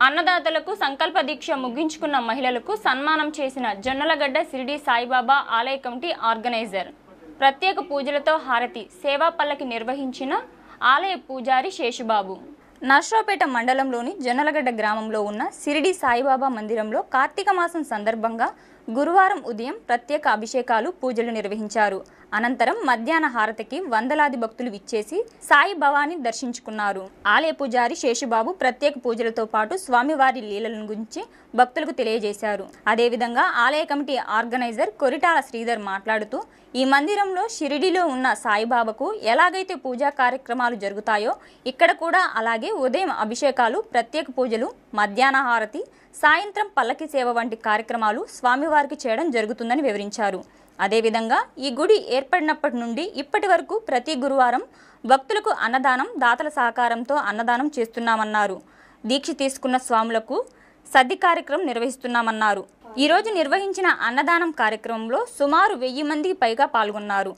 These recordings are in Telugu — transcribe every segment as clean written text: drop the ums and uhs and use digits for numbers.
అన్నదాతలకు సంకల్ప దీక్ష ముగించుకున్న మహిళలకు సన్మానం చేసిన జొన్నలగడ్డ షిరిడి సాయిబాబా ఆలయ కమిటీ ఆర్గనైజర్. ప్రత్యేక పూజలతో హారతి సేవా పల్లకి నిర్వహించిన ఆలయ పూజారి శేషుబాబు. నర్సరావుపేట మండలంలోని జొన్నలగడ్డ గ్రామంలో ఉన్న షిరిడి సాయిబాబా మందిరంలో కార్తీక మాసం సందర్భంగా గురువారం ఉదయం ప్రత్యేక అభిషేకాలు పూజలు నిర్వహించారు. అనంతరం మధ్యాహ్న హారతికి వందలాది భక్తులు విచ్చేసి సాయిబాబాని దర్శించుకున్నారు. ఆలయ పూజారి శేషుబాబు ప్రత్యేక పూజలతో పాటు స్వామివారి లీలలను గురించి భక్తులకు తెలియజేశారు. అదేవిధంగా ఆలయ కమిటీ ఆర్గనైజర్ కొరిటాల శ్రీధర్ మాట్లాడుతూ, ఈ మందిరంలో షిరిడిలో ఉన్న సాయిబాబాకు ఎలాగైతే పూజా కార్యక్రమాలు జరుగుతాయో ఇక్కడ కూడా అలాగే ఉదయం అభిషేకాలు, ప్రత్యేక పూజలు, మధ్యాహ్న హారతి, సాయంత్రం పల్లకి సేవ వంటి కార్యక్రమాలు స్వామివారికి చేయడం జరుగుతుందని వివరించారు. అదేవిధంగా ఈ గుడి ఏర్పడినప్పటి నుండి ఇప్పటి వరకు ప్రతి గురువారం భక్తులకు అన్నదానం, దాతల సహకారంతో అన్నదానం చేస్తున్నామన్నారు. దీక్ష తీసుకున్న స్వాములకు సద్ది కార్యక్రమం నిర్వహిస్తున్నామన్నారు. ఈరోజు నిర్వహించిన అన్నదానం కార్యక్రమంలో సుమారు 1000 మందికి పైగా పాల్గొన్నారు.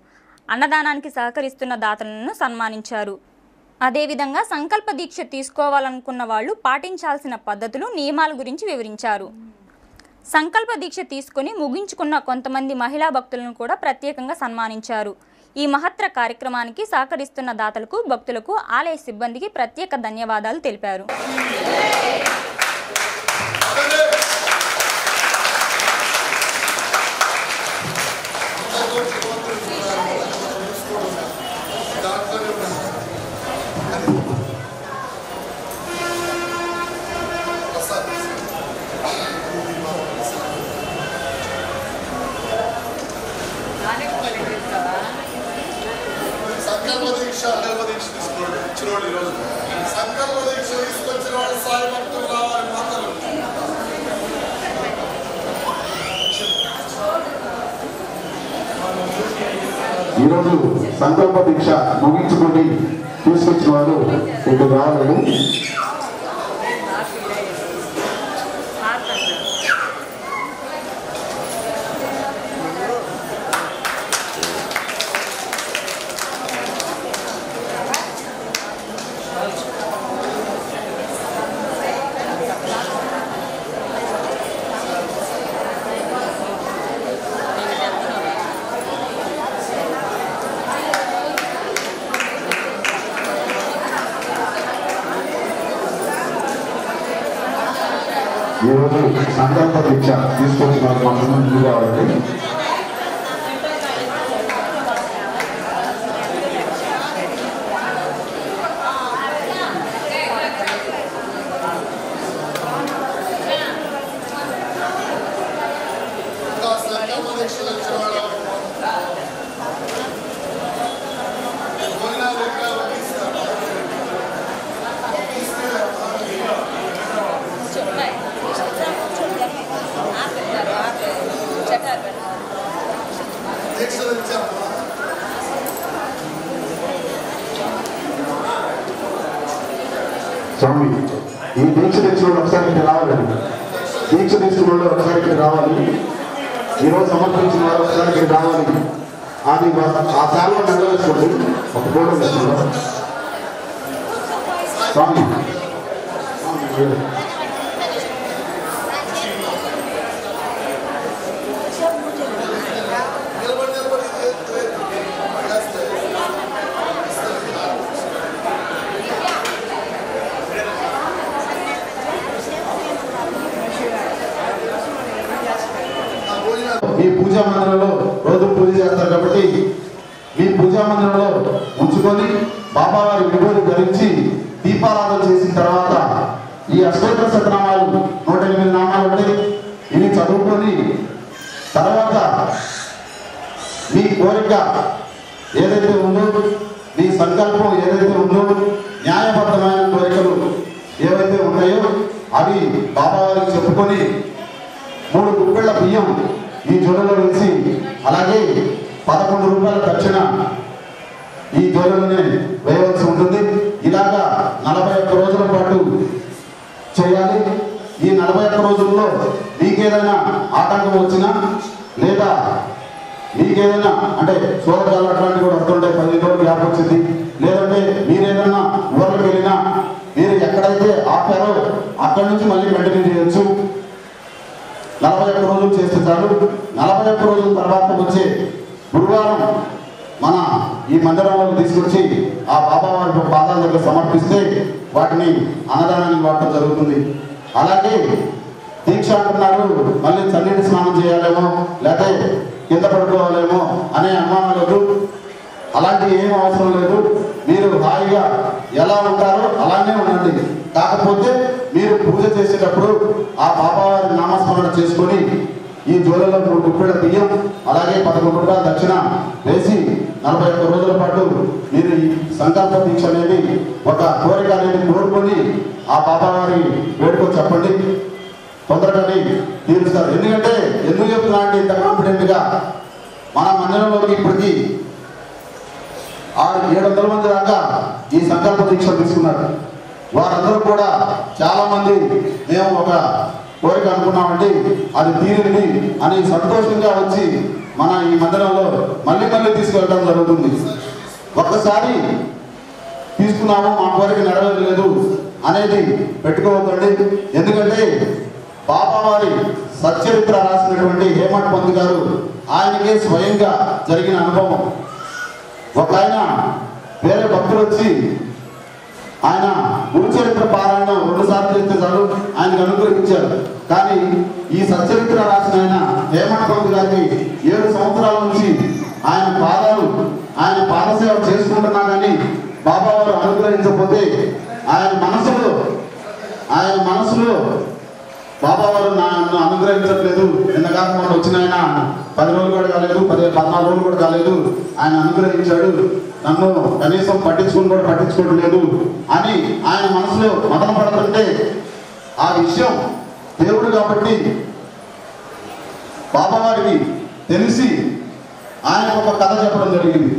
అన్నదానానికి సహకరిస్తున్న దాతలను సన్మానించారు. అదేవిధంగా సంకల్ప దీక్ష తీసుకోవాలనుకున్న వాళ్ళు పాటించాల్సిన పద్ధతులు, నియమాల గురించి వివరించారు. సంకల్ప దీక్ష తీసుకుని ముగించుకున్న కొంతమంది మహిళా భక్తులను కూడా ప్రత్యేకంగా సన్మానించారు. ఈ మహత్తర కార్యక్రమానికి సహకరిస్తున్న దాతలకు, భక్తులకు ఆలయ సిబ్బందికి ప్రత్యేక ధన్యవాదాలు తెలిపారు. ఈరోజు సంకల్ప దీక్ష ముగించుకొని తీసుకొచ్చిన వారు ఇక్కడ రావాలి. ఈరోజు సంకల్ప దీక్ష తీసుకొచ్చిన వారు మాత్రమే ముందు కావాలండి. స్వామి, ఈ దీక్ష తెచ్చిన వాళ్ళు ఒకసారి ఇక్కడ రావాలండి. దీక్ష తెచ్చిన వాళ్ళు ఒకసారి ఇక్కడ రావాలి. ఈరోజు సమర్పించిన వారు ఒకసారి ఇక్కడ రావాలి. అది ఆ శాలలో నెరవేర్చుకోండి. ఒక ఫోటో తెచ్చుకుంటాం. స్వామి మీ పూజా మందిరంలో రోజు పూజ చేస్తారు కాబట్టి మీ పూజా మందిరంలో ఉంచుకొని బాబావారి విభూతి ధరించి దీపారాధన చేసిన తర్వాత ఈ అష్టోత్తర శతనామాలు 108 నామాలు ఉంటాయి. ఇవి చదువుకొని తర్వాత మీ కోరిక ఏదైతే ఉందో, మీ సంకల్పం ఏదైతే ఉందో, న్యాయబద్ధమైన కోరికలు ఏవైతే ఉన్నాయో అవి బాబావారికి చెప్పుకొని 3 గుప్పెళ్ల బియ్యం ఈ జోడలో వేసి, అలాగే 11 రూపాయల దక్షిణ ఈ జోడలోనే వేయవలసి ఉంటుంది. ఇలాగా 41 రోజుల పాటు చేయాలి. ఈ 41 రోజుల్లో మీకేదైనా ఆటంకం వచ్చినా, లేదా మీకేదైనా అంటే సోదరాలు అట్లాంటివి కూడా వస్తుంటాయి, 10 రోజులు గ్యాప్ వచ్చింది, లేదంటే మీరేదన్నా ఊర్లకు వెళ్ళినా మీరు ఎక్కడైతే ఆపారో అక్కడ అక్కడి నుంచి మళ్ళీ కంటిన్యూ చేయొచ్చు. 41 రోజులు చేస్తే చాలు. 41 రోజుల తర్వాత వచ్చే గురువారం మన ఈ మందిరంలో తీసుకొచ్చి ఆ బాబా వారి పాదాల దగ్గర సమర్పిస్తే వాటిని అన్నదానానికి వాడటం జరుగుతుంది. అలాగే దీక్ష అంటున్నారు, మళ్ళీ చన్నీటి స్నానం చేయాలేమో లేకపోతే కింద పడుకోవాలేమో అనే అనుమానాలు అలాంటి ఏం అవసరం లేదు. మీరు హాయిగా ఎలా ఉంటారో అలానే ఉండండి. కాకపోతే మీరు పూజ చేసేటప్పుడు ఆ బాబావారి నామస్మరణ చేసుకొని ఈ జోలలో 3 గుప్పెళ్ళ బియ్యం అలాగే 11 రూపాయల దక్షిణ వేసి 41 రోజుల పాటు మీరు ఈ సంకల్ప దీక్ష అనేది ఒక కోరిక అనేది కోరుకొని ఆ బాబావారి వేడుకో చెప్పండి, తొందరగానే తీరుస్తారు. ఎందుకంటే ఎందుకు చెప్తున్నా అంటే ఇంత కాన్ఫిడెంట్గా మన మందిరంలోకి ఇప్పటికీ 600-700 మంది దాకా ఈ సంకల్ప దీక్ష తీసుకున్నారు. వారందరూ కూడా చాలా మంది మేము ఒక కోరిక అనుకున్నామండి అది తీరింది అని సంతోషంగా వచ్చి మన ఈ మందిరంలో మళ్ళీ తీసుకెళ్ళడం జరుగుతుంది. ఒక్కసారి తీసుకున్నాము మా కోరిక నెరవేరలేదు అనేది పెట్టుకోవద్దండి. ఎందుకంటే బాబావారి సచ్చరిత్ర రాసినటువంటి హేమంత్ పంత్ గారు ఆయనకే స్వయంగా జరిగిన అనుభవం. ఒక ఆయన వేరే భక్తులు వచ్చి ఆయన గురుచరిత్ర పారాయణం 2 సార్లు చేస్తే చాలు ఆయనకు అనుగ్రహించారు. కానీ ఈ సచ్చరిత్ర రాసిన ఆయన హేమంత్ పంత్ గారికి 7 సంవత్సరాల నుంచి ఆయన పాదసేవ చేసుకుంటున్నా కానీ బాబావారు అనుగ్రహించకపోతే ఆయన మనసులో బాబావారు నన్ను అనుగ్రహించట్లేదు, నిన్నగాక మొన్న వచ్చిన ఆయన 10 రోజులు కూడా కాలేదు, 14 రోజులు కూడా కాలేదు, ఆయన అనుగ్రహించాడు, నన్ను కనీసం పట్టించుకోవట్లేదు అని ఆయన మనసులో మదన పడుతుంటే ఆ విషయం దేవుడు కాబట్టి బాబావారికి తెలిసి ఆయన ఒక కథ చెప్పడం జరిగింది.